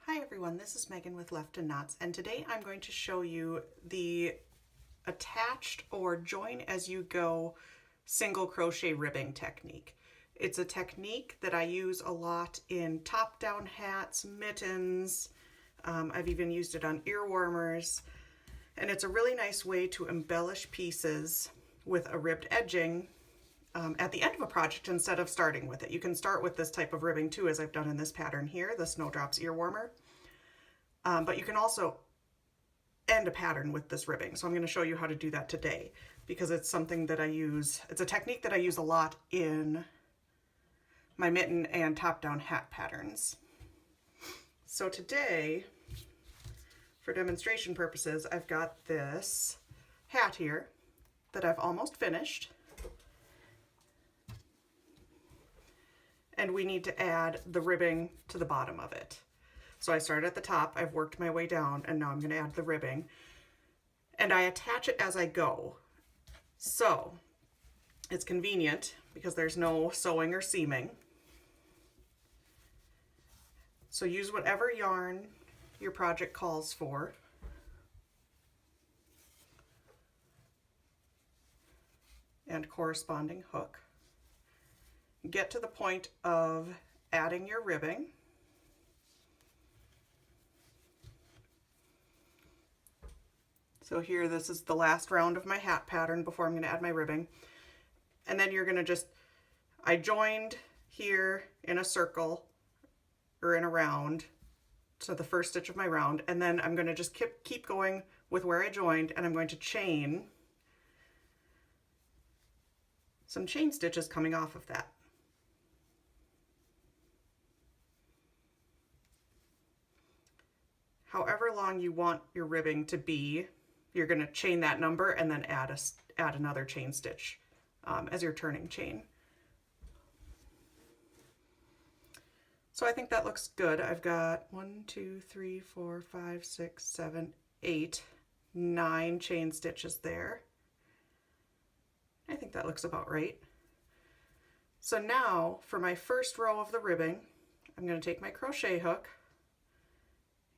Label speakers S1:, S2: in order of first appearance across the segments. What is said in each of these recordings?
S1: Hi everyone, this is Megan with Left in Knots, and today I'm going to show you the attached or join as you go single crochet ribbing technique. It's a technique that I use a lot in top-down hats, mittens, I've even used it on ear warmers, and it's a really nice way to embellish pieces with a ribbed edging at the end of a project instead of starting with it. You can start with this type of ribbing too, as I've done in this pattern here, the Snowdrops ear warmer. But you can also end a pattern with this ribbing. So I'm going to show you how to do that today because it's something that I use. It's a technique that I use a lot in my mitten and top-down hat patterns. So today, for demonstration purposes, I've got this hat here that I've almost finished. And we need to add the ribbing to the bottom of it. So I started at the top, I've worked my way down, and now I'm going to add the ribbing. And I attach it as I go. So it's convenient because there's no sewing or seaming. So use whatever yarn your project calls for. And corresponding hook. Get to the point of adding your ribbing. So here, this is the last round of my hat pattern before I'm going to add my ribbing. And then you're going to I joined here in a circle or in a round to the first stitch of my round, and then I'm going to just keep going with where I joined, and I'm going to chain some chain stitches coming off of that. However long you want your ribbing to be, you're going to chain that number and then add another chain stitch as you're turning chain. So I think that looks good. I've got 1, 2, 3, 4, 5, 6, 7, 8, 9 chain stitches there. I think that looks about right. So now for my first row of the ribbing, I'm going to take my crochet hook,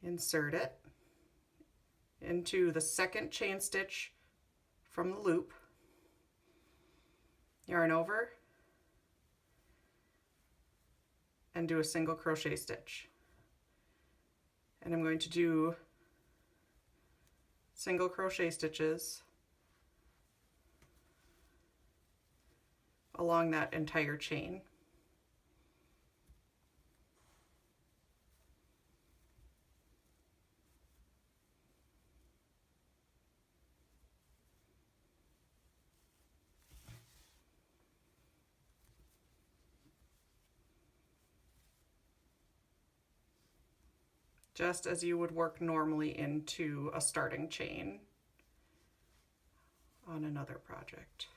S1: insert it into the second chain stitch from the loop, yarn over, and do a single crochet stitch. And I'm going to do single crochet stitches along that entire chain. Just as you would work normally into a starting chain on another project.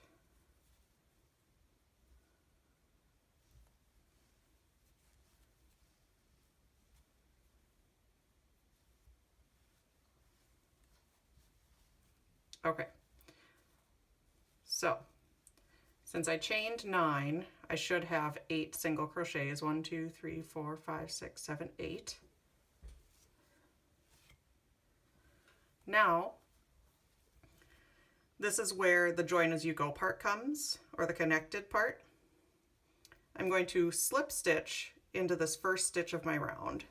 S1: Okay, so since I chained 9, I should have 8 single crochets. 1, 2, 3, 4, 5, 6, 7, 8. Now, this is where the join as you go part comes, or the connected part. I'm going to slip stitch into this first stitch of my round.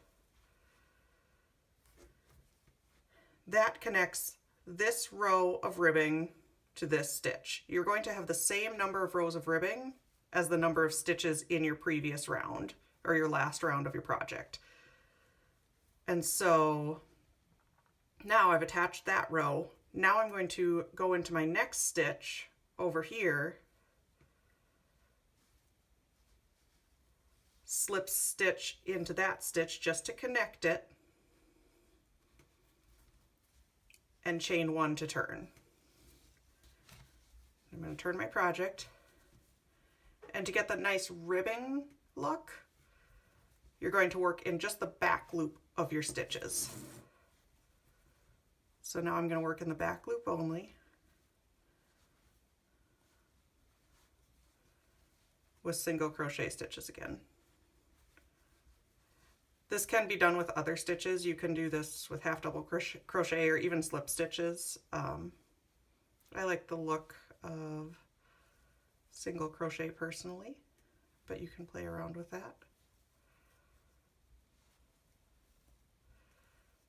S1: That connects this row of ribbing to this stitch. You're going to have the same number of rows of ribbing as the number of stitches in your previous round, or your last round of your project. And so now I've attached that row. Now I'm going to go into my next stitch over here, slip stitch into that stitch just to connect it, and chain 1 to turn. I'm going to turn my project, and to get the nice ribbing look, you're going to work in just the back loop of your stitches. So now I'm going to work in the back loop only with single crochet stitches again. This can be done with other stitches. You can do this with half double crochet or even slip stitches. I like the look of single crochet personally, but you can play around with that.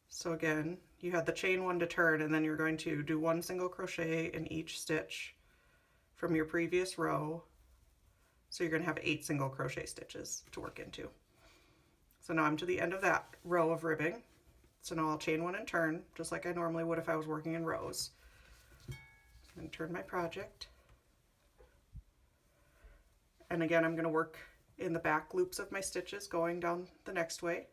S1: So again, you had the chain one to turn, and then you're going to do 1 single crochet in each stitch from your previous row. So you're going to have 8 single crochet stitches to work into. So now I'm to the end of that row of ribbing. So now I'll chain 1 and turn, just like I normally would if I was working in rows. And turn my project. And again, I'm going to work in the back loops of my stitches going down the next way.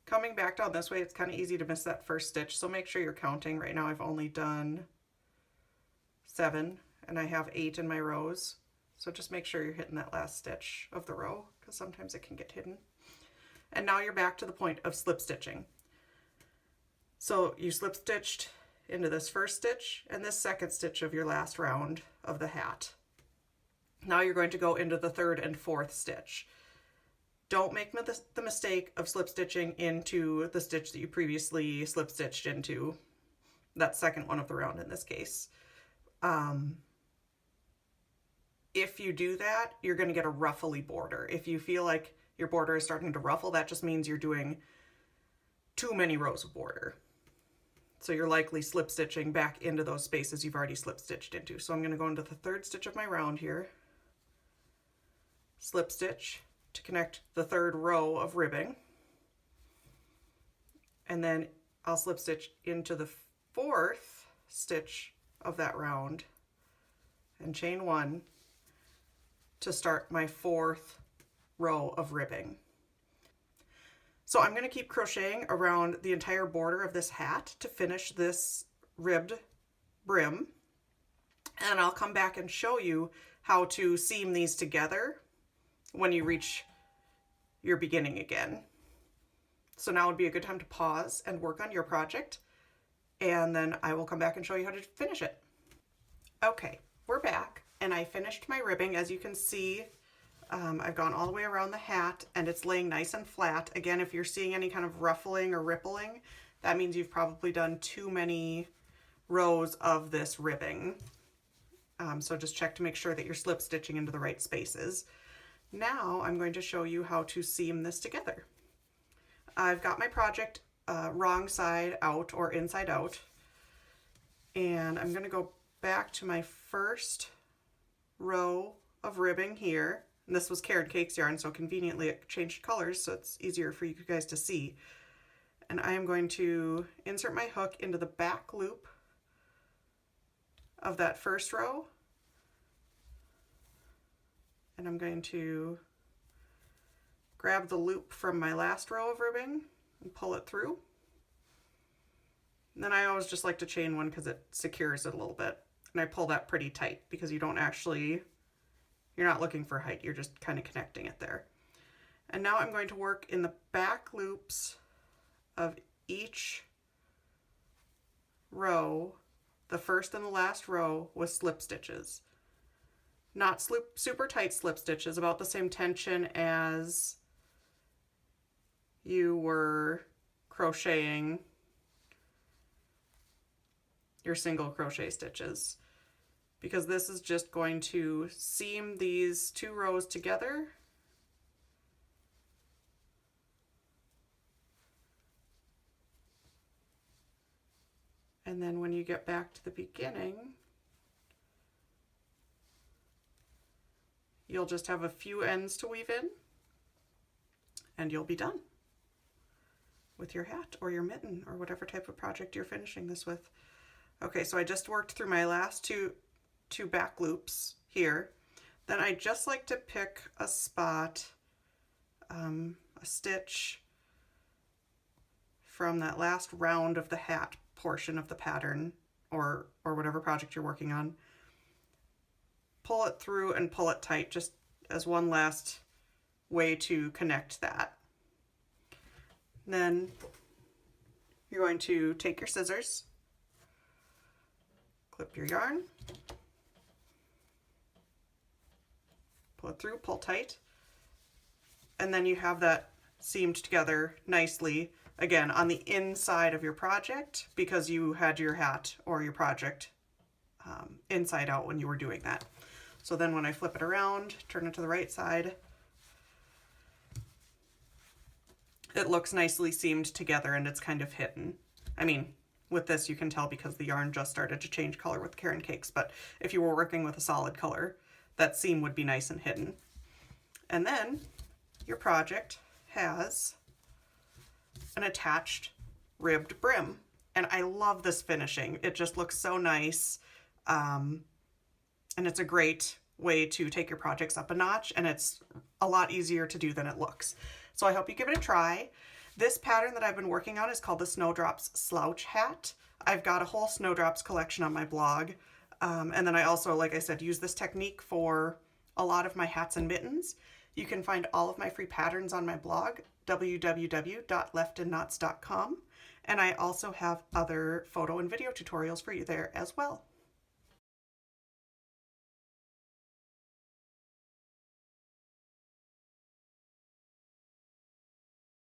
S1: Coming back down this way, it's kind of easy to miss that first stitch, so make sure you're counting. Right now I've only done 7 and I have 8 in my rows, so just make sure you're hitting that last stitch of the row because sometimes it can get hidden. And now you're back to the point of slip stitching. So you slip stitched into this first stitch and this second stitch of your last round of the hat. Now you're going to go into the 3rd and 4th stitch. Don't make the mistake of slip stitching into the stitch that you previously slip stitched into, that second one of the round in this case. If you do that, you're going to get a ruffly border. If you feel like your border is starting to ruffle, that just means you're doing too many rows of border. So you're likely slip stitching back into those spaces you've already slip stitched into. So I'm going to go into the 3rd stitch of my round here, slip stitch to connect the 3rd row of ribbing, and then I'll slip stitch into the 4th stitch of that round and chain 1 to start my 4th row of ribbing. So I'm going to keep crocheting around the entire border of this hat to finish this ribbed brim, and I'll come back and show you how to seam these together when you reach your beginning again. So now would be a good time to pause and work on your project, and then I will come back and show you how to finish it. Okay, we're back, and I finished my ribbing. As you can see, I've gone all the way around the hat and it's laying nice and flat. Again, if you're seeing any kind of ruffling or rippling, that means you've probably done too many rows of this ribbing. So just check to make sure that you're slip stitching into the right spaces. Now I'm going to show you how to seam this together. I've got my project wrong side out or inside out, and I'm going to go back to my first row of ribbing here. And this was Carrot Cakes yarn, so conveniently it changed colors so it's easier for you guys to see. And I am going to insert my hook into the back loop of that first row, and I'm going to grab the loop from my last row of ribbing and pull it through. And then I always just like to chain 1 because it secures it a little bit, and I pull that pretty tight because you're not looking for height, you're just kind of connecting it there. And now I'm going to work in the back loops of each row, the first and the last row, with slip stitches. Not super tight slip stitches, about the same tension as you were crocheting your single crochet stitches, because this is just going to seam these 2 rows together and then when you get back to the beginning, you'll just have a few ends to weave in and you'll be done with your hat or your mitten or whatever type of project you're finishing this with. Okay, so I just worked through my last two back loops here. Then I just like to pick a spot, a stitch from that last round of the hat portion of the pattern or whatever project you're working on. Pull it through and pull it tight just as one last way to connect that. Then you're going to take your scissors, clip your yarn, pull it through, pull tight, and then you have that seamed together nicely, again, on the inside of your project because you had your hat or your project inside out when you were doing that. So then when I flip it around, turn it to the right side, it looks nicely seamed together and it's kind of hidden. I mean, with this you can tell because the yarn just started to change color with Caron Cakes, but if you were working with a solid color, that seam would be nice and hidden. And then your project has an attached ribbed brim. And I love this finishing. It just looks so nice. And it's a great way to take your projects up a notch, and it's a lot easier to do than it looks. So I hope you give it a try. This pattern that I've been working on is called the Snowdrops Slouch Hat. I've got a whole Snowdrops collection on my blog. And then I also, like I said, use this technique for a lot of my hats and mittens. You can find all of my free patterns on my blog, www.leftandknots.com. And I also have other photo and video tutorials for you there as well.